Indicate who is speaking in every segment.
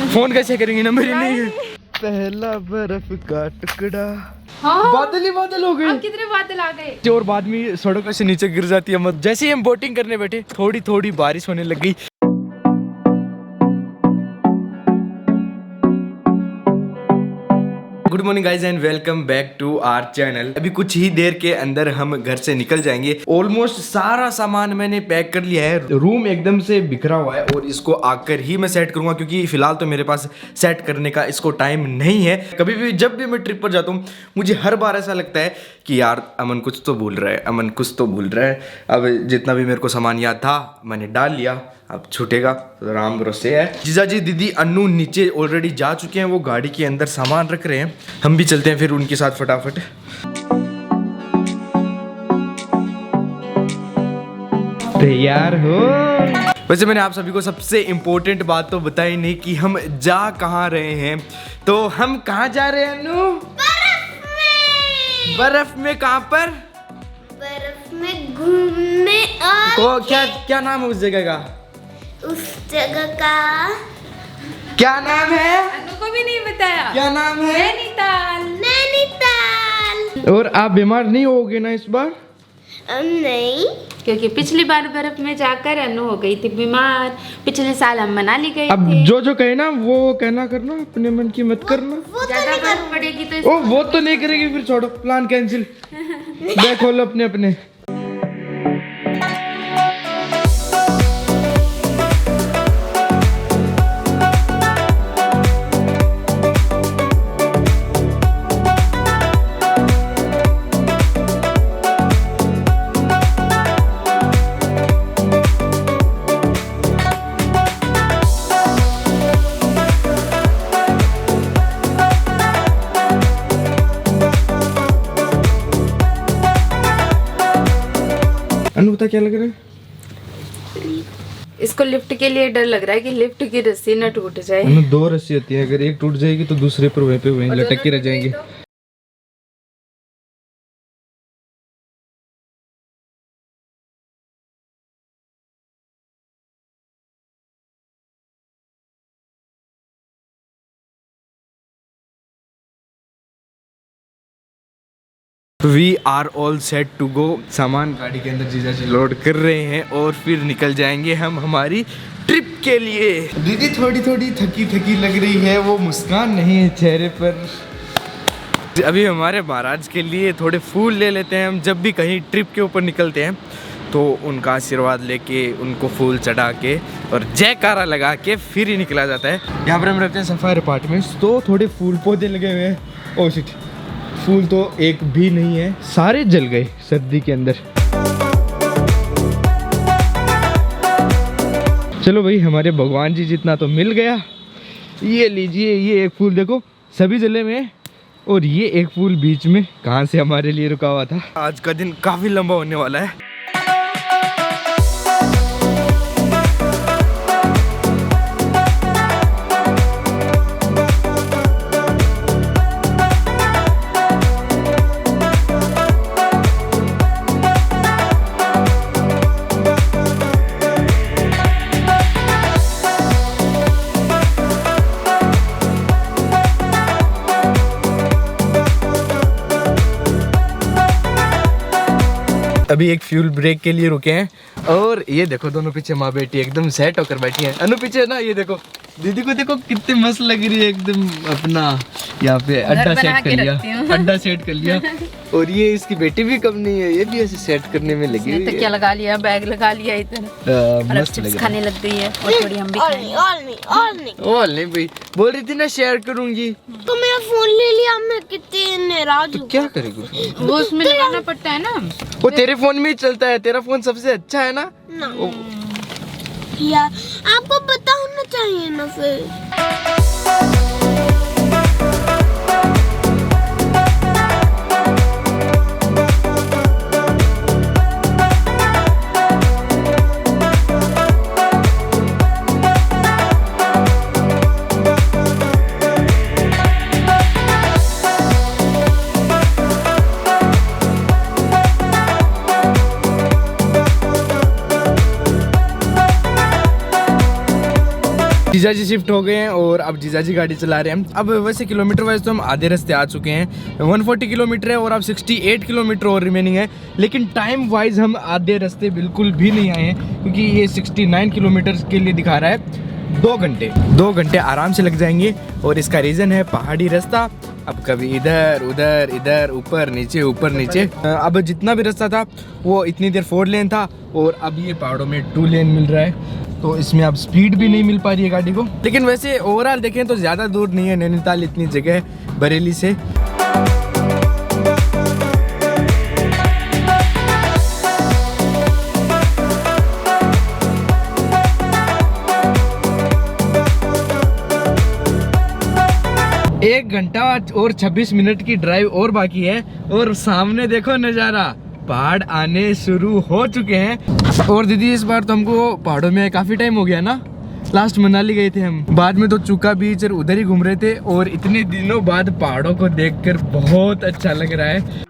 Speaker 1: Phone कैसे करेंगे, number ही नहीं है। पहला बर्फ का टुकड़ा।
Speaker 2: हाँ।
Speaker 1: बादल ही बादल हो गए।
Speaker 2: कितने बादल आ गए।
Speaker 1: और बाद में सड़कों से नीचे गिर जाती है मत। जैसे ही हम बोटिंग करने बैठे थोड़ी थोड़ी बारिश होने लग गई। Good morning guys and welcome back to our channel. अभी कुछ ही देर के अंदर हम घर से निकल जाएंगे। ऑलमोस्ट सारा सामान मैंने पैक कर लिया है। रूम एकदम से बिखरा हुआ है और इसको आकर ही मैं सेट करूंगा, क्योंकि फिलहाल तो मेरे पास सेट करने का इसको टाइम नहीं है। कभी भी जब भी मैं ट्रिप पर जाता हूँ मुझे हर बार ऐसा लगता है कि यार अमन कुछ तो भूल रहा है, अमन कुछ तो भूल रहा है। अब जितना भी मेरे को सामान याद था मैंने डाल लिया, अब छूटेगा तो राम भरोसे है। जीजा जी दीदी अन्नू नीचे ऑलरेडी जा चुके हैं, वो गाड़ी के अंदर सामान रख रहे हैं। हम भी चलते हैं फिर उनके साथ फटाफट। तैयार हो? वैसे मैंने आप सभी को सबसे इम्पोर्टेंट बात तो बताई नहीं कि हम जा कहाँ रहे हैं। तो हम कहाँ जा रहे हैं अन्नू? बर्फ में कहाँ पर?
Speaker 3: बर्फ में घूमने। और
Speaker 1: तो क्या नाम है उस जगह का?
Speaker 3: उस जगह का
Speaker 1: क्या नाम है?
Speaker 2: अन्नू को भी नहीं बताया।
Speaker 1: क्या नाम है?
Speaker 2: नैनीताल।
Speaker 3: नैनीताल।
Speaker 1: और आप बीमार नहीं होगे ना इस बार?
Speaker 3: नहीं,
Speaker 2: क्योंकि पिछली बार बर्फ में जाकर अन्नू हो गई थी बीमार। पिछले साल हम मनाली गए
Speaker 1: अब
Speaker 2: थे।
Speaker 1: जो कहे ना वो कहना करना, अपने मन की मत करना।
Speaker 3: वो तो
Speaker 2: ज्यादा
Speaker 3: नहीं
Speaker 2: बर्फ पड़ेगी तो
Speaker 1: ओ वो तो नहीं करेगी, फिर छोड़ो, प्लान कैंसिल। बैग खोलो अपने अपने। अनु बता क्या लग रहा है?
Speaker 2: इसको लिफ्ट के लिए डर लग रहा है कि लिफ्ट की रस्सी न टूट जाए।
Speaker 1: अनु दो रस्सी होती है, अगर एक टूट जाएगी तो दूसरे पर वहीं पे वहीं लटक के रह जाएंगे। We are all set to go. सामान गाड़ी के अंदर जीजा जी लोड कर रहे हैं और फिर निकल जाएंगे हम हमारी ट्रिप के लिए। दीदी थोड़ी थोड़ी थकी थकी लग रही है, वो मुस्कान नहीं है चेहरे पर। अभी हमारे महाराज के लिए थोड़े फूल ले लेते हैं। हम जब भी कहीं ट्रिप के ऊपर निकलते हैं तो उनका आशीर्वाद लेके उनको फूल चढ़ा के और जयकारा लगा के फिर ही निकला जाता है। यहाँ पर हम रहते हैं सफायर अपार्टमेंट्स, तो थोड़े फूल पौधे लगे हुए हैं। ओ शिट, फूल तो एक भी नहीं है, सारे जल गए सर्दी के अंदर। चलो भाई, हमारे भगवान जी जितना तो मिल गया। ये लीजिए, ये एक फूल देखो सभी जले में, और ये एक फूल बीच में कहाँ से हमारे लिए रुका हुआ था। आज का दिन काफी लंबा होने वाला है। अभी एक फ्यूल ब्रेक के लिए रुके हैं और ये देखो दोनों पीछे माँ बेटी एकदम सेट होकर बैठी हैं। अनु पीछे ना, ये देखो दीदी को देखो कितनी मस्त लग रही है एकदम। अपना यहाँ पे अड्डा सेट कर लिया, अड्डा सेट कर लिया। और ये इसकी बेटी भी कम नहीं है, ये भी ऐसे सेट करने में लगी हुई है।
Speaker 2: क्या लगा लिया, बैग लगा लिया इधर,
Speaker 1: मस्त लग रहा है।
Speaker 2: खाने लग गई है और थोड़ी हम भी खाएंगे।
Speaker 1: और नहीं भाई, बोल रही थी ना शेयर करूंगी।
Speaker 3: तो मेरा फोन ले लिया, मैं कितनी नाराज
Speaker 1: तो
Speaker 3: हूँ।
Speaker 1: क्या करेगी?
Speaker 2: वो उसमें लगाना पड़ता है ना।
Speaker 1: वो तेरे फोन में ही चलता है, तेरा फोन सबसे अच्छा है ना।
Speaker 3: यार आपको पता होना चाहिए ना फिर।
Speaker 1: जीजा जी शिफ्ट हो गए हैं और अब जीजा जी गाड़ी चला रहे हैं। अब वैसे किलोमीटर वाइज तो हम आधे रास्ते आ चुके हैं, 140 किलोमीटर है और अब 68 किलोमीटर और रिमेनिंग है। लेकिन टाइम वाइज हम आधे रास्ते बिल्कुल भी नहीं आए हैं, क्योंकि ये 69 किलोमीटर के लिए दिखा रहा है 2 घंटे आराम से लग जाएंगे। और इसका रीज़न है पहाड़ी रास्ता। अब कभी इधर उधर, इधर ऊपर नीचे। अब जितना भी रास्ता था वो इतनी देर 4 लेन था और अब ये पहाड़ों में 2 लेन मिल रहा है, तो इसमें अब स्पीड भी नहीं मिल पा रही है गाड़ी को। लेकिन वैसे ओवरऑल देखें तो ज़्यादा दूर नहीं है नैनीताल, इतनी जगह है बरेली से। एक घंटा और 26 मिनट की ड्राइव और बाकी है और सामने देखो नज़ारा, पहाड़ आने शुरू हो चुके हैं। और दीदी इस बार तो हमको पहाड़ों में काफ़ी टाइम हो गया ना, लास्ट मनाली गए थे हम, बाद में तो चुका बीच और उधर ही घूम रहे थे और इतने दिनों बाद पहाड़ों को देखकर बहुत अच्छा लग रहा है।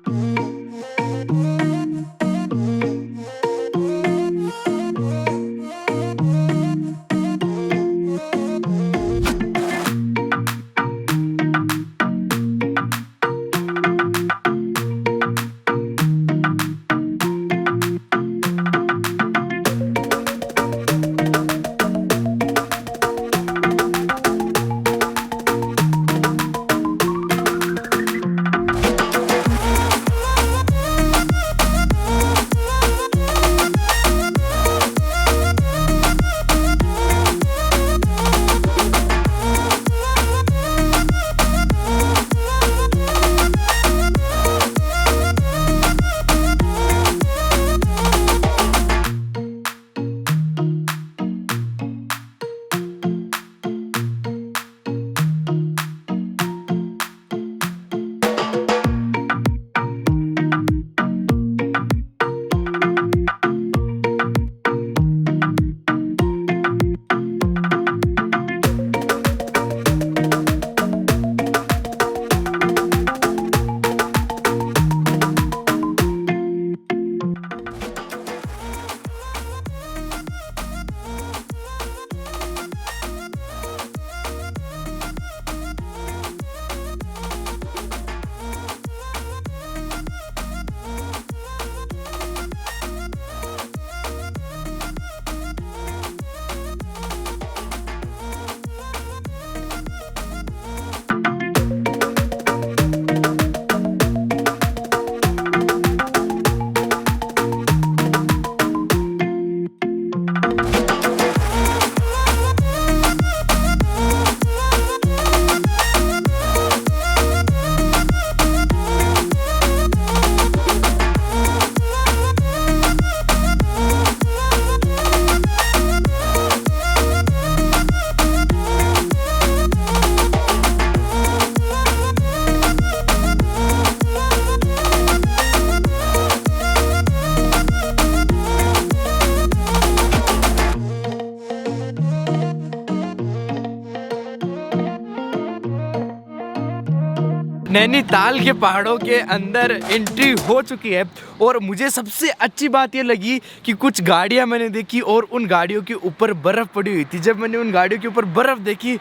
Speaker 1: नैनीताल के पहाड़ों के अंदर एंट्री हो चुकी है और मुझे सबसे अच्छी बात ये लगी कि कुछ गाड़ियां मैंने देखी और उन गाड़ियों के ऊपर बर्फ़ पड़ी हुई थी। जब मैंने उन गाड़ियों के ऊपर बर्फ़ देखी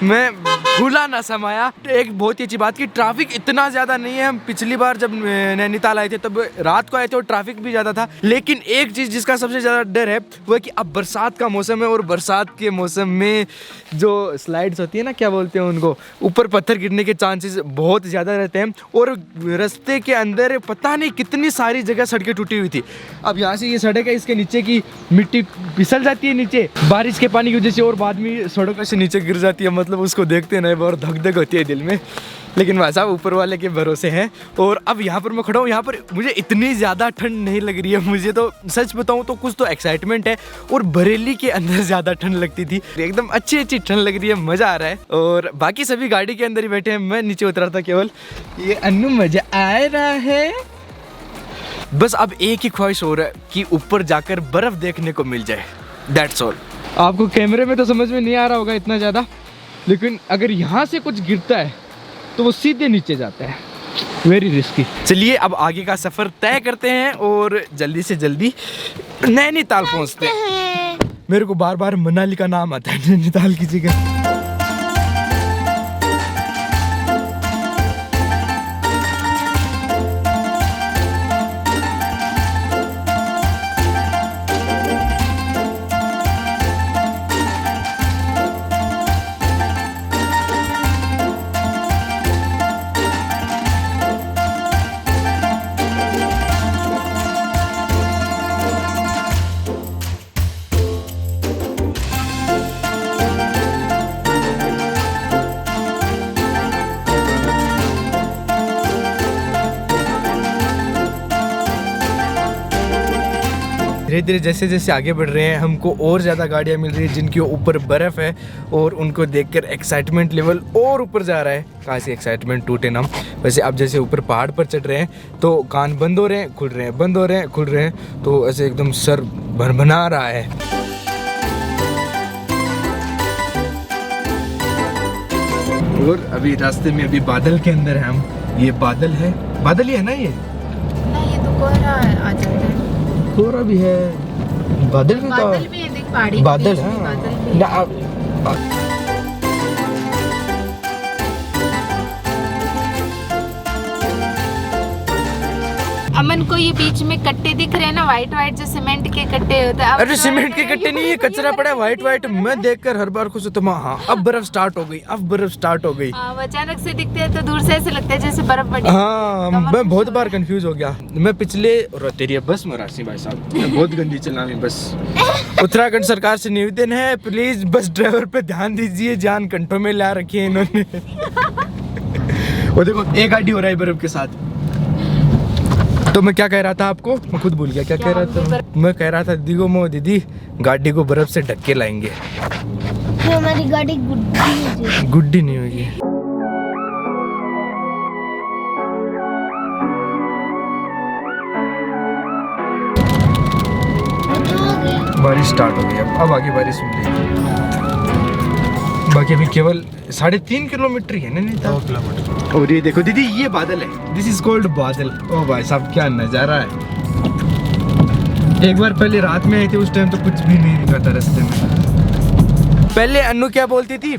Speaker 1: मैं भूला ना समाया। एक बहुत ही अच्छी बात कि ट्रैफिक इतना ज़्यादा नहीं है। हम पिछली बार जब नैनीताल आए थे तब रात को आए थे और ट्रैफिक भी ज़्यादा था। लेकिन एक चीज़ जिसका सबसे ज़्यादा डर है वो है कि अब बरसात का मौसम है और बरसात के मौसम में जो स्लाइड्स होती है ना, क्या बोलते हैं उनको, ऊपर पत्थर गिरने के चांसेस बहुत ज़्यादा रहते हैं। और रास्ते के अंदर पता नहीं कितनी सारी जगह सड़कें टूटी हुई थी। अब यहाँ से ये सड़क है, इसके नीचे की मिट्टी फिसल जाती है नीचे बारिश के पानी की वजह से और बाद में सड़कों से नीचे गिर जाती है। मतलब उसको देखते ना बहुत धक धक होती है दिल में। लेकिन भाई साहब ऊपर वाले के भरोसे हैं। और अब यहाँ पर मैं खड़ा हूँ, यहाँ पर मुझे इतनी ज़्यादा ठंड नहीं लग रही है। मुझे तो सच बताऊँ तो कुछ तो एक्साइटमेंट है। और बरेली के अंदर ज़्यादा ठंड लगती थी, एकदम अच्छी अच्छी ठंड लग रही है, मज़ा आ रहा है। और बाकी सभी गाड़ी के अंदर ही बैठे हैं, मैं नीचे उतरा था केवल। ये अन्नू मज़ा आ रहा है। बस अब एक ही ख्वाहिश हो रहा है कि ऊपर जाकर बर्फ़ देखने को मिल जाए, दैट्स ऑल। आपको कैमरे में तो समझ में नहीं आ रहा होगा इतना ज़्यादा, लेकिन अगर यहाँ से कुछ गिरता है तो वो सीधे नीचे जाता है, वेरी रिस्की। चलिए अब आगे का सफ़र तय करते हैं और जल्दी से जल्दी नैनीताल पहुँचते हैं। मेरे को बार बार मनाली का नाम आता है नैनीताल की जगह। धीरे धीरे जैसे जैसे आगे बढ़ रहे हैं हमको और ज़्यादा गाड़ियाँ मिल रही है जिनके ऊपर बर्फ़ है और उनको देखकर एक्साइटमेंट लेवल और ऊपर जा रहा है। कहाँ से एक्साइटमेंट टूटे ना। वैसे अब जैसे ऊपर पहाड़ पर चढ़ रहे हैं तो कान बंद हो रहे हैं, खुल रहे हैं, बंद हो रहे हैं, खुल रहे हैं, तो ऐसे एकदम सर भनभना रहा है। और अभी रास्ते में अभी बादल के अंदर है हम। ये बादल है, बादल ही है ना ये?
Speaker 2: नहीं, ये तो कोहरा आ जाता है।
Speaker 1: कोहरा भी है, बादल भी तो
Speaker 2: बादल भी है, देख पहाड़ी के
Speaker 1: बादल
Speaker 2: बीच में
Speaker 1: है
Speaker 2: बादल भी है। अमन को ये बीच में कट्टे दिख रहे हैं ना, वाइट वाइट जो सीमेंट के कट्टे होते हैं।
Speaker 1: अरे सीमेंट के कट्टे नहीं, ये कचरा पड़ा है वाइट वाइट। मैं देखकर हर बार खुश होता हूँ। हाँ अब बर्फ स्टार्ट हो गई, अब बर्फ स्टार्ट हो गई।
Speaker 2: वो अचानक से दिखते हैं तो दूर से ऐसे लगता है जैसे बर्फ पड़ी।
Speaker 1: हाँ मैं बहुत बार कंफ्यूज हो गया। मैं पिछले तेरी बस मरासी भाई साहब, मैं बहुत गंदी चलानी बस। उत्तराखंड सरकार से निवेदन है, प्लीज बस ड्राइवर पे ध्यान दीजिए, जान कंट्रोल में ला रखी है इन्होंने। वो देखो एक गाड़ी हो रहा है बर्फ के साथ। तो मैं क्या कह रहा था आपको, मैं खुद भूल गया क्या कह रहा था। मैं कह रहा था दीदी को, मो दीदी गाड़ी को बर्फ से ढक के लाएंगे।
Speaker 3: हमारी गाड़ी गुड्डी
Speaker 1: गुड्डी नहीं होगी। बारिश स्टार्ट हो गई, अब आगे बारिश मिलेगी। बाकी अभी केवल 3.5 किलोमीटर ही है ना, नहीं 2 किलोमीटर। और ये देखो दीदी, ये बादल है, दिस इज कॉल्ड बादल। ओ भाई साहब क्या नज़ारा है। एक बार पहले रात में आए थे, उस टाइम तो कुछ भी नहीं दिखा था रास्ते में। पहले अन्नू क्या बोलती थी,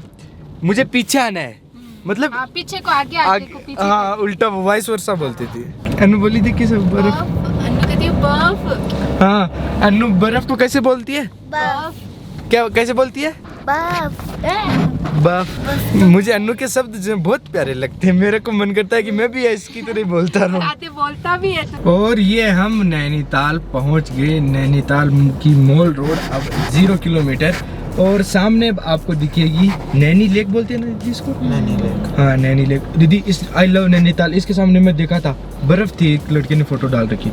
Speaker 1: मुझे पीछे आना है, मतलब
Speaker 2: पीछे को आगे, आगे को पीछे।
Speaker 1: हाँ उल्टा वाइस वर्सा बोलती थी। अन्नू बोली थी कि सब बर्फ।
Speaker 2: अन्नू कहती है बर्फ।
Speaker 1: हाँ अन्नू बर्फ को कैसे बोलती है,
Speaker 3: बर्फ
Speaker 1: क्या कैसे बोलती है, बर्फ। मुझे अन्नू के शब्द जो बहुत प्यारे लगते हैं, मेरे को मन करता है कि मैं भी इसकी तरह बोलता रहूं।
Speaker 2: बोलता भी है तो।
Speaker 1: और ये हम नैनीताल पहुंच गए। नैनीताल की मॉल रोड अब 0 किलोमीटर। और सामने आपको दिखेगी नैनी लेक, बोलते हैं ना दीदी इसको, नैनी लेक। हाँ नैनी लेक दीदी, इस आई लव नैनीताल, इसके सामने मैं देखा था, बर्फ थी, एक लड़के ने फोटो डाल रखी।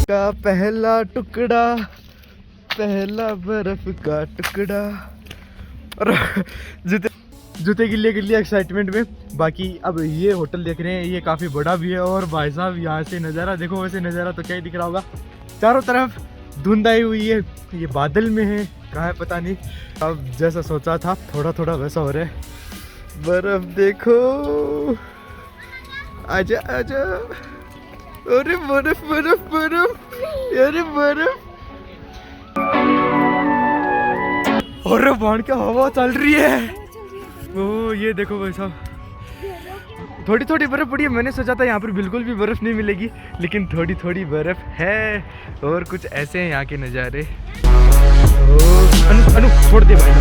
Speaker 1: का पहला टुकड़ा, पहला बर्फ का टुकड़ा। और जूते गिल्ले कर लिया एक्साइटमेंट में। बाकी अब ये होटल देख रहे हैं, ये काफ़ी बड़ा भी है। और भाई साहब यहाँ से नज़ारा देखो, वैसे नज़ारा तो क्या ही दिख रहा होगा, चारों तरफ धुंध आई हुई है, ये बादल में है, कहाँ है पता नहीं। अब जैसा सोचा था थोड़ा थोड़ा वैसा हो रहा है। बर्फ देखो, आजा आजा, अरे बर्फ बर्फ बर्फ, अरे बर्फ, अरे बाण क्या हवा चल रही है। ओ ये देखो भाई साहब, थोड़ी थोड़ी बर्फ पड़ी है। मैंने सोचा था यहाँ पर बिल्कुल भी बर्फ नहीं मिलेगी, लेकिन थोड़ी थोड़ी बर्फ है। और कुछ ऐसे हैं यहाँ के नज़ारे। अनु अनु छोड़ दे भाई।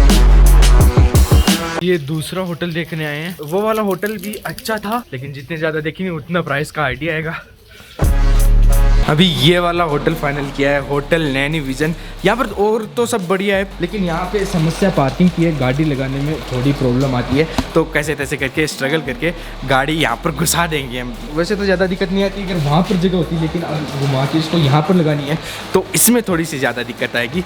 Speaker 1: ये दूसरा होटल देखने आए हैं। वो वाला होटल भी अच्छा था, लेकिन जितने ज़्यादा देखेंगे उतना प्राइस का आइडिया आएगा। अभी ये वाला होटल फाइनल किया है, होटल नैनी विजन। यहाँ पर और तो सब बढ़िया है, लेकिन यहाँ पे समस्या पार्किंग की है, गाड़ी लगाने में थोड़ी प्रॉब्लम आती है। तो कैसे तैसे करके स्ट्रगल करके गाड़ी यहाँ पर घुसा देंगे हम। वैसे तो ज़्यादा दिक्कत नहीं आती अगर वहाँ पर जगह होती, लेकिन अब घुमा के इसको यहाँ पर लगानी है तो इसमें थोड़ी सी ज़्यादा दिक्कत आएगी।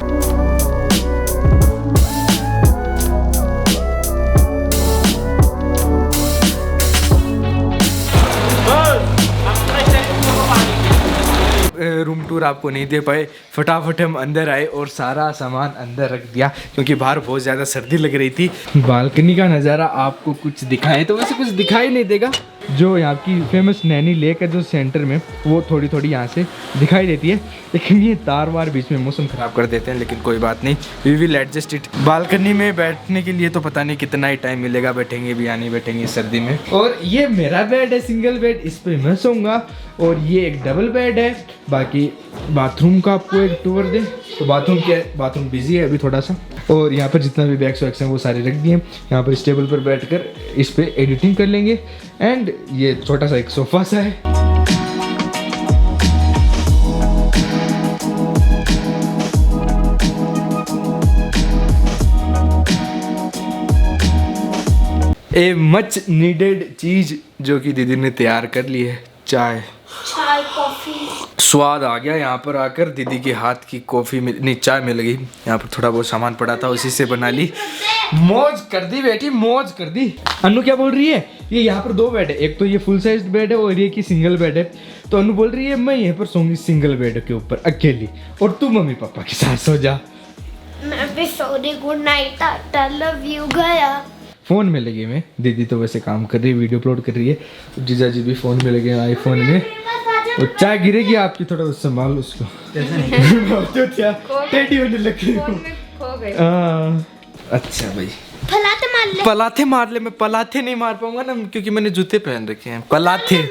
Speaker 1: रूम टूर आपको नहीं दे पाए, फटाफट हम अंदर आए और सारा सामान अंदर रख दिया क्योंकि बाहर बहुत ज़्यादा सर्दी लग रही थी। बालकनी का नज़ारा आपको कुछ दिखाएं तो वैसे कुछ दिखाई नहीं देगा। जो यहाँ की फेमस नैनी लेक है जो सेंटर में, वो थोड़ी थोड़ी यहाँ से दिखाई देती है, लेकिन ये तार वार बीच में मौसम ख़राब कर देते हैं, लेकिन कोई बात नहीं, we will adjust it. Balcony में बैठने के लिए तो पता नहीं कितना ही टाइम मिलेगा, बैठेंगे भी या नहीं बैठेंगे सर्दी में। और ये मेरा बेड है, सिंगल बेड, इस पर मैं सोऊंगा। और ये एक डबल बेड है। बाकी बाथरूम का आपको एक टूर दे तो बाथरूम बिजी है अभी थोड़ा सा। और यहाँ पर जितना भी बैग्स वैग्स हैं वो सारे रख दिए। यहाँ पर इस टेबल पर बैठकर इस पे एडिटिंग कर लेंगे। एंड ये छोटा सा एक सोफा सा है। ए मच नीडेड चीज जो कि दीदी ने तैयार कर ली है, चाय
Speaker 3: कॉफी।
Speaker 1: स्वाद आ गया यहाँ पर आकर। दीदी के हाथ की कॉफ़ी नहीं चाय मिल गई। यहाँ पर थोड़ा बहुत सामान पड़ा था, उसी से बना ली। मौज कर दी बेटी, मौज कर दी। अनु क्या बोल रही है, ये यहाँ पर 2 बेड है, एक तो ये फुल साइज बेड है और ये की सिंगल बेड है। तो अनु बोल रही है मैं यहाँ पर सोऊंगी सिंगल बेड के ऊपर अकेली, और तू मम्मी पापा के साथ सो जा।
Speaker 3: मैं भी सो रही, good night, Tata, love you, गया।
Speaker 1: फ़ोन में लगी मैं, दीदी तो वैसे काम कर रही है, वीडियो अपलोड कर रही है। जीजा जी भी फ़ोन में लगे हैं, आईफोन में। और चाय गिरेगी आपकी, थोड़ा संभाल उसको। टेढ़ी होने लगी। अच्छा भाई,
Speaker 3: फलाते मार ले।
Speaker 1: पलाथे मार ले। मैं पलाथे नहीं मार पाऊंगा ना, क्योंकि मैंने जूते पहन रखे हैं। पलाथे।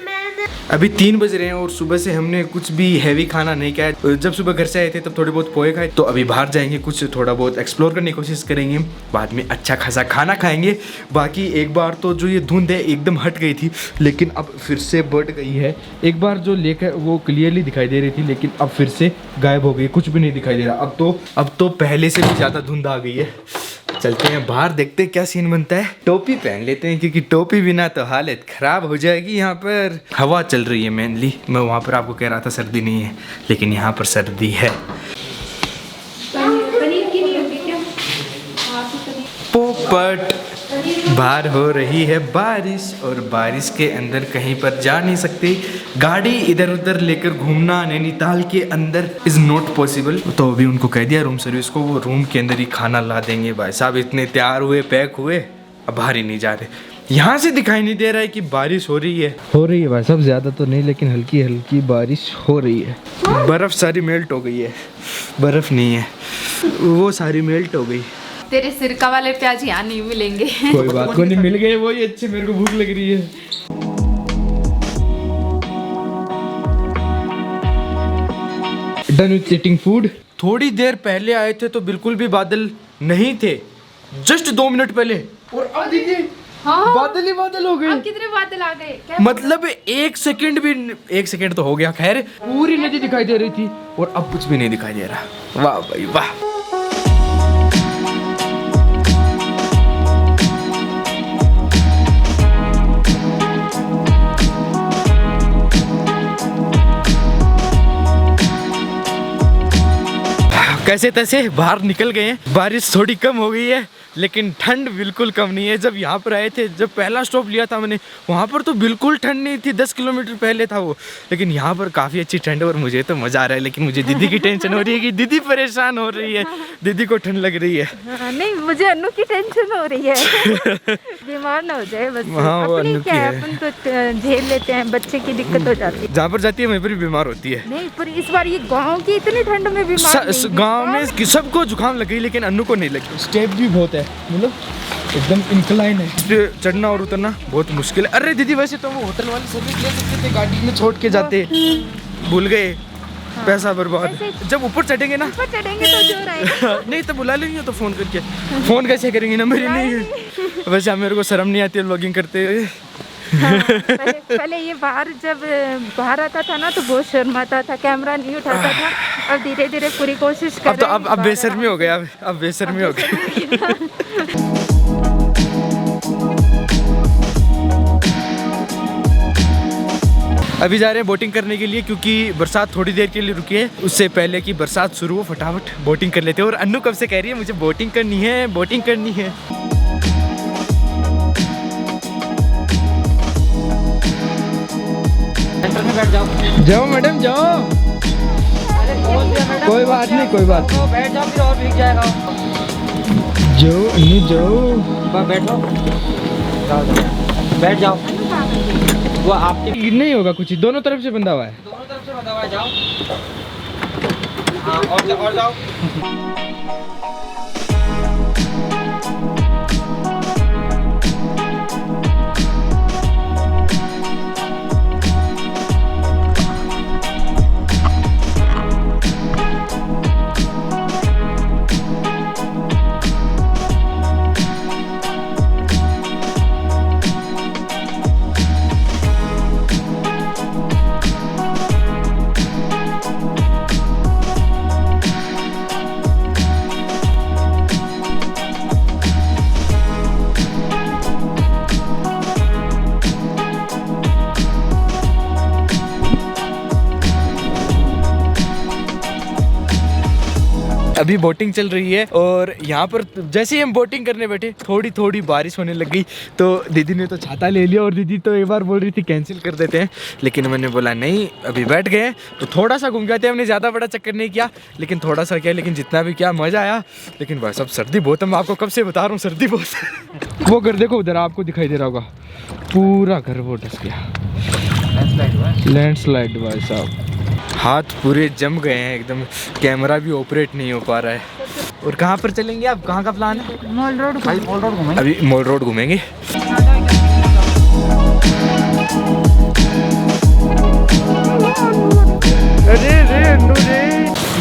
Speaker 1: अभी 3 बज रहे हैं और सुबह से हमने कुछ भी हैवी खाना नहीं खाया। जब सुबह घर से आए थे तब थोड़े बहुत पोहे खाए। तो अभी बाहर जाएंगे, कुछ थोड़ा बहुत एक्सप्लोर करने की कोशिश करेंगे, बाद में अच्छा खासा खाना खाएंगे। बाकी एक बार तो जो ये धुंध है एकदम हट गई थी, लेकिन अब फिर से बढ़ गई है। एक बार जो लेक है वो क्लियरली दिखाई दे रही थी, लेकिन अब फिर से गायब हो गई, कुछ भी नहीं दिखाई दे रहा। अब तो पहले से भी ज़्यादा धुंध आ गई है। चलते हैं बाहर, देखते हैं क्या सीन बनता है। टोपी पहन लेते हैं क्योंकि टोपी बिना तो हालत खराब हो जाएगी। यहाँ पर हवा चल रही है मेनली। मैं वहाँ पर आपको कह रहा था सर्दी नहीं है, लेकिन यहाँ पर सर्दी है। पोपट, बाहर हो रही है बारिश और बारिश के अंदर कहीं पर जा नहीं सकते। गाड़ी इधर उधर लेकर घूमना नैनीताल के अंदर इज़ नॉट पॉसिबल। तो अभी उनको कह दिया रूम सर्विस को, वो रूम के अंदर ही खाना ला देंगे। भाई साहब इतने तैयार हुए, पैक हुए, अब बाहर ही नहीं जा रहे। यहाँ से दिखाई नहीं दे रहा है कि बारिश हो रही है भाई साहब, ज़्यादा तो नहीं लेकिन हल्की हल्की बारिश हो रही है। बर्फ़ सारी मेल्ट हो गई है, बर्फ़ नहीं है वो सारी मेल्ट हो गई।
Speaker 2: तेरे सिरका वाले प्याज यहाँ नहीं मिलेंगे।
Speaker 1: कोई बात को नहीं, मिल गए वो ही अच्छे। मेरे को भूख लग रही है। Done with eating food. थोड़ी देर पहले आए थे तो बिल्कुल भी बादल नहीं थे, जस्ट 2 मिनट पहले, और अब देखिए बादल ही बादल हो गए।
Speaker 2: कितने बादल आ गए,
Speaker 1: मतलब 1 सेकंड भी, 1 सेकंड तो हो गया। खैर पूरी नदी दिखाई दे रही थी और अब कुछ भी नहीं दिखाई दे रहा। वाह भाई वाह। कैसे तैसे बाहर निकल गए हैं। बारिश थोड़ी कम हो गई है, लेकिन ठंड बिल्कुल कम नहीं है। जब यहाँ पर आए थे, जब पहला स्टॉप लिया था मैंने, वहाँ पर तो बिल्कुल ठंड नहीं थी, 10 किलोमीटर पहले था वो। लेकिन यहाँ पर काफ़ी अच्छी ठंड है और मुझे तो मज़ा आ रहा है। लेकिन मुझे दीदी की टेंशन हो रही है कि दीदी परेशान हो रही है, दीदी को ठंड लग रही है।
Speaker 2: नहीं, मुझे अन्नू की टेंशन हो रही है। बीमार ना हो जाए बस।
Speaker 1: हाँ, वो अन्नू की है।
Speaker 2: अपन तो झेल लेते हैं, बच्चे की दिक्कत हो जाती है।
Speaker 1: जहाँ पर जाती है वहीं पर भी बीमार होती है।
Speaker 2: नहीं, पर इस बार ये गाँव की इतनी ठंड में बीमार
Speaker 1: गाँव में सबको जुकाम लगी, लेकिन अन्नू को नहीं लगी। स्टेप भी बहुत है, मतलब एकदम इंक्लाइन है, चढ़ना और उतरना बहुत मुश्किल है। अरे दीदी वैसे तो वो होटल वाली सर्विस ले सकते थे, गाड़ी में छोड़ के जाते, भूल गए। पैसा बर्बाद। जब ऊपर चढ़ेंगे ना,
Speaker 2: ऊपर चढ़ेंगे तो जोर आएगा।
Speaker 1: नहीं तो बुला लेंगे तो फोन करके। फोन कैसे करेंगे, नंबर ही नहीं है। वैसे मेरे को शर्म नहीं आती है व्लॉगिंग करते हुए।
Speaker 2: हाँ, पहले ये बाहर जब बाहर आता था ना तो बहुत शर्माता था, कैमरा नहीं उठाता था। अब धीरे धीरे पूरी कोशिश कर रहे हैं।
Speaker 1: अब बेशर्मी हो गया, अब बेशर्मी हो गया। अभी जा रहे हैं बोटिंग करने के लिए, क्योंकि बरसात थोड़ी देर के लिए रुकी है। उससे पहले कि बरसात शुरू हो फटाफट बोटिंग कर लेते हैं। और अन्नू कब से कह रही है मुझे बोटिंग करनी है, बोटिंग करनी है। बैठ जाओ मैडम जाओ। कोई बात नहीं, कोई बात नहीं।
Speaker 4: बैठ जाओ फिर और भीग जाएगा।
Speaker 1: जाओ
Speaker 4: बैठो, जाओ जाओ बैठ जाओ। वो आपके
Speaker 1: नहीं होगा कुछ, दोनों तरफ से बंधा हुआ है।
Speaker 4: दोनों तरफ से बंधा हुआ है, जाओ। हाँ और जाओ।
Speaker 1: अभी बोटिंग चल रही है और यहाँ पर जैसे ही हम बोटिंग करने बैठे थोड़ी थोड़ी बारिश होने लग गई। तो दीदी ने तो छाता ले लिया और दीदी तो एक बार बोल रही थी कैंसिल कर देते हैं, लेकिन मैंने बोला नहीं, अभी बैठ गए तो थोड़ा सा घूम गए थे। हमने ज़्यादा बड़ा चक्कर नहीं किया, लेकिन थोड़ा सा किया, लेकिन जितना भी किया मज़ा आया। लेकिन बस अब सर्दी बहुत है, मैं आपको कब से बता रहा हूँ सर्दी बहुत है। वो घर देखो उधर, आपको दिखाई दे रहा होगा पूरा घर वो डस गया, लैंडस्लाइड भाई साहब। हाथ पूरे जम गए हैं एकदम, कैमरा भी ऑपरेट नहीं हो पा रहा है। और कहाँ पर चलेंगे आप, कहाँ का प्लान है?
Speaker 2: मॉल रोड
Speaker 4: घूमेंगे।
Speaker 1: अभी मॉल रोड घूमेंगे।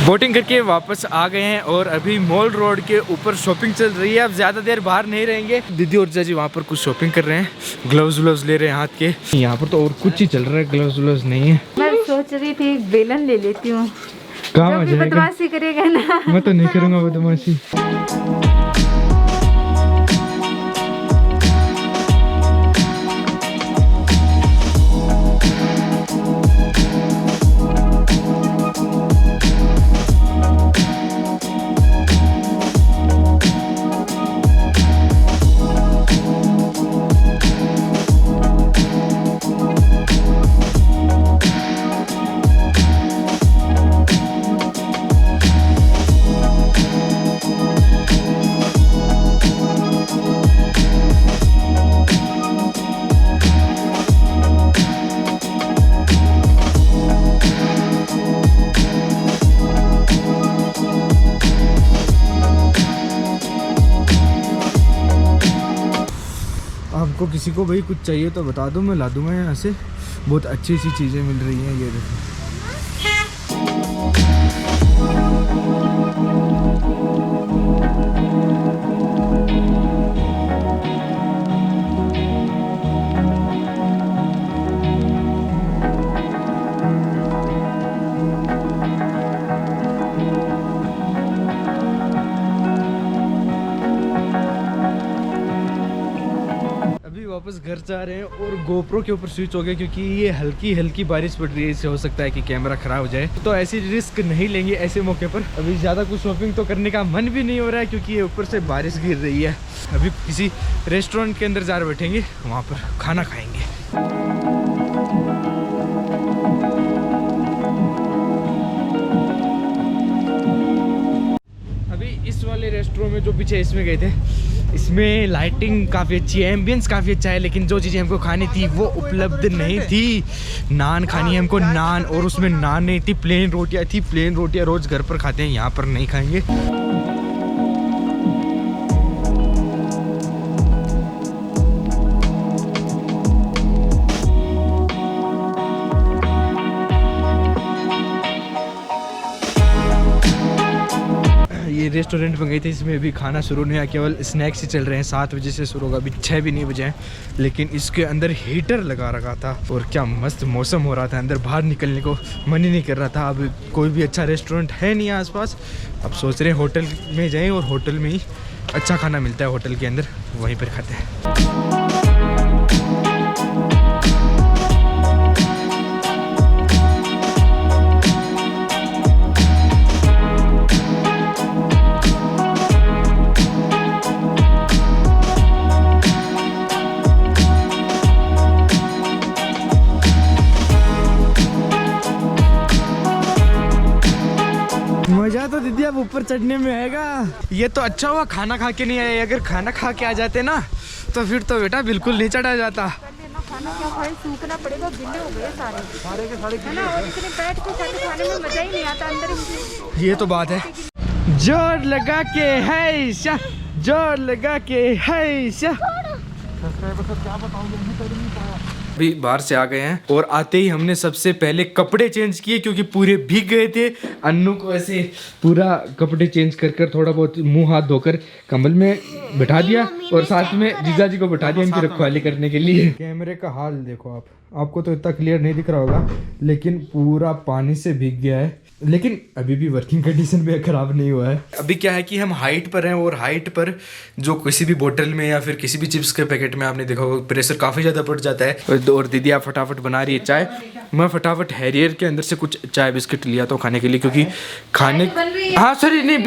Speaker 1: बोटिंग करके वापस आ गए हैं और अभी मॉल रोड के ऊपर शॉपिंग चल रही है। अब ज़्यादा देर बाहर नहीं रहेंगे। दीदी और जीजाजी वहाँ पर कुछ शॉपिंग कर रहे हैं, ग्लव्स ले रहे हैं हाथ के। यहाँ पर तो और कुछ ही चल रहा है, ग्लव्स नहीं है।
Speaker 2: मैं सोच रही थी बेलन ले लेती हूँ,
Speaker 1: कहाँ
Speaker 2: बदमाशी करेगा ना।
Speaker 1: मैं तो नहीं करूँगा बदमाशी। आपको किसी को भाई कुछ चाहिए तो बता दो, मैं ला दूंगा यहाँ से। बहुत अच्छी अच्छी चीज़ें मिल रही हैं, ये देखो। वापस घर जा रहे हैं और गोप्रो के ऊपर स्विच हो गया क्योंकि ये हल्की हल्की बारिश पड़ रही है। इससे हो सकता है कि कैमरा खराब हो जाए, तो ऐसी रिस्क नहीं लेंगे ऐसे मौके पर। अभी ज़्यादा कुछ शॉपिंग तो करने का मन भी नहीं हो रहा है क्योंकि ये ऊपर से बारिश गिर रही है। अभी किसी रेस्टोरेंट के अंदर जा बैठेंगे, वहाँ पर खाना खाएंगे। इस वाले रेस्टोरेंट में जो पीछे इसमें गए थे, इसमें लाइटिंग काफ़ी अच्छी है, एम्बियंस काफ़ी अच्छा है, लेकिन जो चीज़ें हमको खानी थी वो उपलब्ध नहीं थी। नान खानी है हमको, नान, और उसमें नान नहीं थी, प्लेन रोटियाँ थी। प्लेन रोटियाँ रोज़ घर पर खाते हैं, यहाँ पर नहीं खाएंगे। ये रेस्टोरेंट में गए थे, इसमें अभी खाना शुरू नहीं हुआ, केवल स्नैक्स ही चल रहे हैं। 7 बजे से शुरू होगा, अभी 6 भी नहीं बजे हैं, लेकिन इसके अंदर हीटर लगा रखा था और क्या मस्त मौसम हो रहा था। अंदर बाहर निकलने को मन ही नहीं कर रहा था। अब कोई भी अच्छा रेस्टोरेंट है नहीं आसपास। अब सोच रहे हैं होटल में जाएं और होटल में ही अच्छा खाना मिलता है, होटल के अंदर, वहीं पर खाते हैं। मजा तो दीदी अब ऊपर चढ़ने में आएगा। ये तो अच्छा हुआ खाना खा के नहीं आए, अगर खाना खा के आ जाते ना तो फिर तो बेटा बिल्कुल नहीं चढ़ा जाता।
Speaker 2: खाना क्या खाए, सूखना पड़ेगा, गिले हो गए सारे के सारे है ना। और इतने बैठ के साथ खाने में मजा ही नहीं आता अंदर ही।
Speaker 1: ये तो बात है। जोर लगा के है शा, जोर लगा के है शा। अभी बाहर से आ गए हैं और आते ही हमने सबसे पहले कपड़े चेंज किए क्योंकि पूरे भीग गए थे। अन्नू को ऐसे पूरा कपड़े चेंज कर कर थोड़ा बहुत मुंह हाथ धोकर कमल में बिठा दिया और साथ में जीजा जी को बिठा दिया इनकी रखवाली करने के लिए। कैमरे का हाल देखो आपको तो इतना क्लियर नहीं दिख रहा होगा लेकिन पूरा पानी से भीग गया है, लेकिन अभी भी वर्किंग कंडीशन में खराब नहीं हुआ है। अभी क्या है कि हम हाइट पर हैं और हाइट पर जो किसी भी बोतल में या फिर किसी भी चिप्स के पैकेट में आपने देखा होगा प्रेशर काफ़ी ज़्यादा बढ़ जाता है। और दीदी आप फटाफट बना रही है चाय। मैं फटाफट हैरियर के अंदर से कुछ चाय बिस्किट लिया तो खाने के लिए, क्योंकि खाने हाँ सॉरी नहीं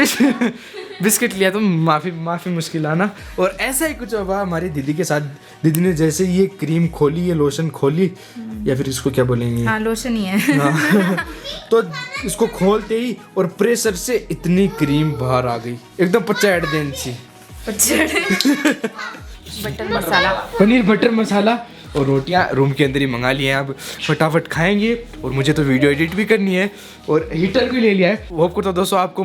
Speaker 1: बिस्किट लिया तो माफ़ी मुश्किल आना। और ऐसा ही कुछ हुआ हमारी दीदी के साथ। दीदी ने जैसे ये क्रीम खोली, ये लोशन खोली या फिर इसको क्या बोलेंगे,
Speaker 2: हाँ लोशन ही है
Speaker 1: हाँ। तो इसको खोलते ही और प्रेशर से इतनी क्रीम बाहर आ गई एकदम पचैट देन सी।
Speaker 2: बटर मसाला,
Speaker 1: पनीर बटर मसाला और रोटियां रूम के अंदर ही मंगा लिए हैं। अब फटाफट खाएंगे और मुझे तो वीडियो एडिट भी करनी है और हीटर भी ले लिया है। होप करता दोस्तों आपको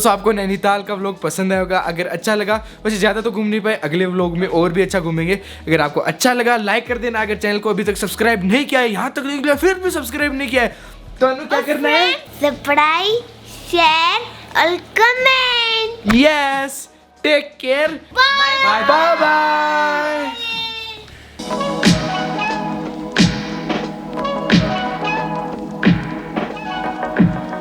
Speaker 1: आपको नैनीताल का व्लॉग पसंद आया होगा। अगर अच्छा लगा, वैसे ज़्यादा तो घूम नहीं पाए, अगले व्लॉग में और भी अच्छा घूमेंगे। अगर आपको अच्छा लगा लाइक कर देना। अगर चैनल को अभी तक सब्सक्राइब नहीं किया है, यहाँ तक नहीं किया फिर भी सब्सक्राइब नहीं किया है तो अनु क्या करना है?
Speaker 3: सब्सक्राइब, शेयर और comment.
Speaker 1: Yes, take care, bye bye.